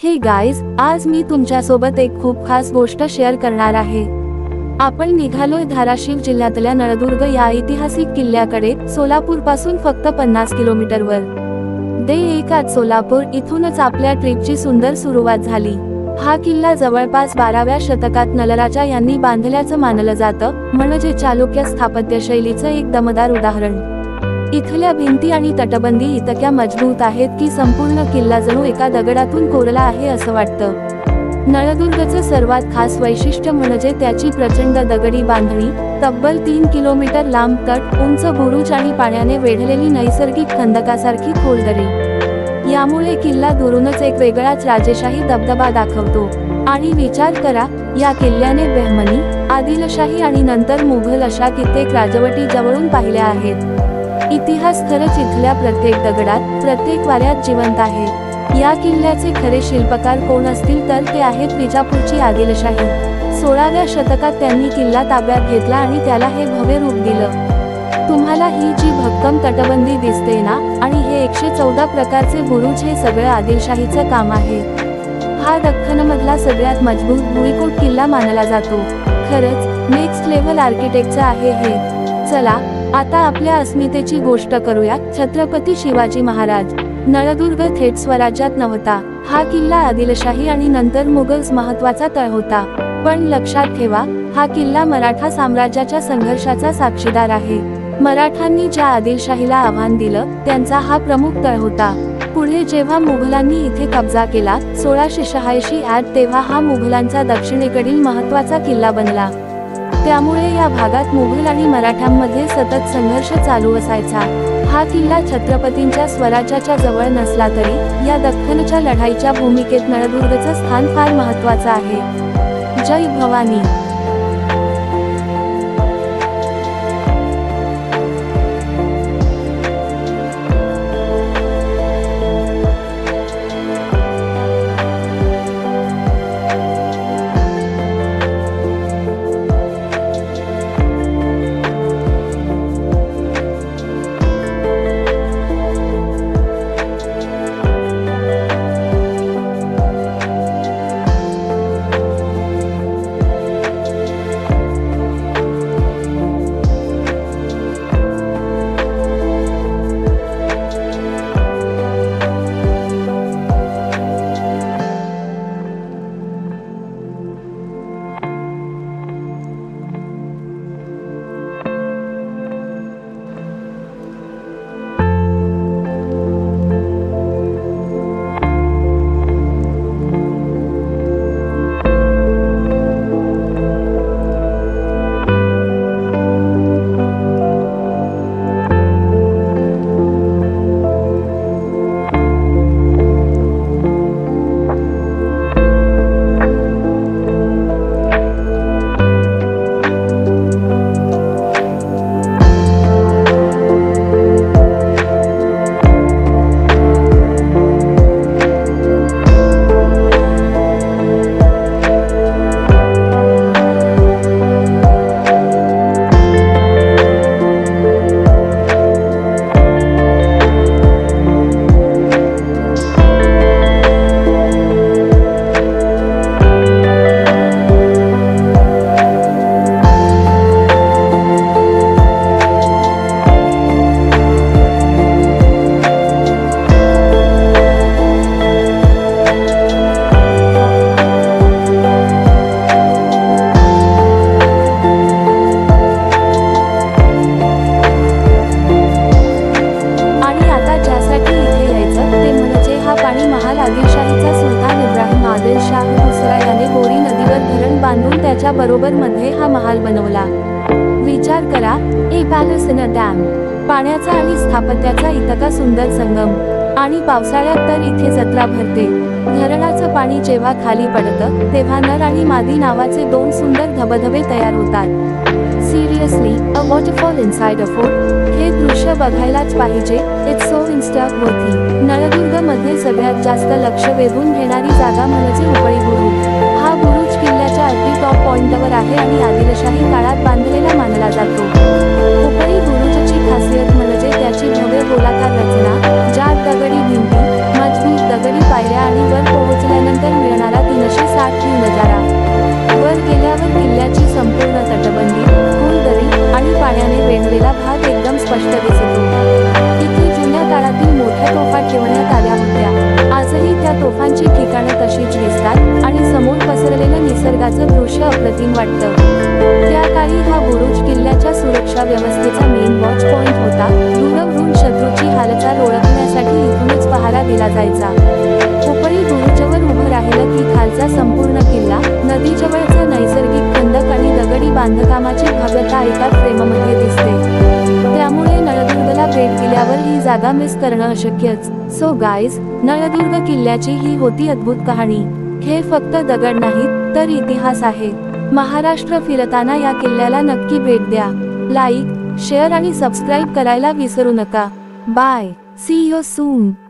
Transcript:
Hey guys, आज मी तुमच्यासोबत एक खूप खास गोष्ट शेअर करणार आहे। आपण निघालोय धाराशिव जिल्ह्यातल्या नळदुर्ग या ऐतिहासिक किल्ल्याकडे, सोलापूर पासून फक्त 50 किलोमीटरवर। दे एक आज सोलापूर इथूनच आपल्या ट्रिपची सुंदर सुरुवात झाली। हा किल्ला जवळपास 12व्या शतकात नलराजा यांनी बांधल्याचं मानलं जातं, म्हणजे चालुक्य स्थापत्यशैलीचं एक दमदार उदाहरण। इथल्या भिंती आणि तटबंदी इतक्या मजबूत आहेत की संपूर्ण किल्ला जणू एका दगडातून कोरला आहे असं वाटतं। नळदुर्गचं सर्वात खास वैशिष्ट्य म्हणजे त्याची प्रचंड दगडी बांधणी, तब्बल 3 किलोमीटर लांब तट, उंच बुरुज आणि पाण्याने वेढलेली नैसर्गिक खंदकासारखी खोल दरी। यामुळे किल्ला दुरूनच एक वेगळाच राजेशाही दबदबा दाखवतो। आणि विचार करा, या किल्ल्याने बहमनी, आदिलशाही आणि नंतर मुघल अशा कित्येक राजवटी जवळून पाहिल्या आहेत। इतिहास खरंच इथल्या प्रत्येक दगडात, प्रत्येक वाऱ्यात जिवंत आहे। या किल्ल्याचे खरे शिल्पकार कोण असतील तर ते आहेत विजापूरची आदिलशाही। 16व्या शतकात त्यांनी किल्ला ताब्यात घेतला आणि त्याला हे भव्य रूप दिलं। तुम्हाला ही जी भक्कम तटबंदी दिसते ना, आणि हे 114 प्रकारचे बुरुज, हे सगळं आदिलशाहीचं काम आहे। हा दख्खनमधला सगळ्यात मजबूत भुईकोट किल्ला मानला जातो। खरंच नेक्स्ट लेव्हल आर्किटेक्चर आहे हे। चला आता आपल्या अस्मितेची गोष्ट करूया। छत्रपती शिवाजी महाराज। नळदुर्ग थेट स्वराज्यात नव्हता। हा किल्ला आदिलशाही आणि नंतर मुघल्स महत्वाचा तळ होता। पण लक्षात ठेवा, हा किल्ला मराठा साम्राज्याच्या संघर्षाचा साक्षीदार आहे। मराठांनी ज्या आदिलशाहीला आव्हान दिलं, त्यांचा हा प्रमुख तळ होता। पुढे जेव्हा मुघलांनी इथे कब्जा केला 1686 तेव्हा हा मुघलांचा दक्षिणेकडील महत्वाचा किल्ला बनला। त्यामुळे या भागात मुघल आणि मराठ्यांमध्ये सतत संघर्ष चालू असायचा। हा किल्ला छत्रपतींच्या स्वराज्याच्या जवळ नसला तरी या दख्खनच्या लढाईच्या भूमिकेत नळदुर्गचं स्थान फार महत्त्वाचं आहे। जय भवानी। बांधून त्याच्या बरोबर मध्ये हा महाल बनवला। विचार करा, ए पॅलेस इन अ डॅम। पाण्याचा आणि स्थापत्याचा इतका सुंदर संगम। आणि पावसाळ्यात तर इथे जत्रा भरते। धरणाचं पाणी जेव्हा खाली पडतं तेव्हा नर आणि मादी नावाचे 2 सुंदर धबधबे तयार होतात। Seriously, a waterfall inside a fort. हे दृश्य बघायलाच पाहिजे। इट्स सो इंस्टाग्रामवरती। नळदुर्ग मध्ये सगळ्यात जास्त लक्ष वेधून घेणारी जागा म्हणजे उपळी बुरुज। हा बुरुज किल्ल्याच्या अगदी टॉप पॉइंटवर आहे आणि आदिलशाही काळात बांधलेला मानला जातो। उपळी बुरुजची खासियत म्हणजे त्याची भव्य गोलाकार रचना, ज्यात दगडी भिंती, मजबूत दगडी पायऱ्या आणि वर पोहोचल्यानंतर नळदुर्गाचं दृश्य अप्रतिम वाटतं. त्या काळी हा बुरुज किल्ल्याच्या सुरक्षा व्यवस्थेचा मेन वॉच पॉइंट होता. दूरवरून शत्रूची हालचाल ओळखण्यासाठी इथूनच पहारा दिला जायचा. उपरी बुरुजवर उभं राहिलं की खालचा संपूर्ण किल्ला, नदीजवळचं नैसर्गिक खंदक आणि दगडी बांधकामाची भव्यता एका फ्रेममध्ये दिसते. त्यामुळे नळदुर्गला भेट दिल्यावर ही जागा मिस करणं अशक्यच. सो गाईज, नळदुर्ग किल्ल्याची ही होती अद्भुत कहाणी. हे फक्त दगड नाहीत, तर इतिहास आहे. महाराष्ट्र फिरताना या किल्ल्याला नक्की भेट द्या. लाईक, शेअर आणि सबस्क्राईब करायला विसरू नका. बाय. See you soon.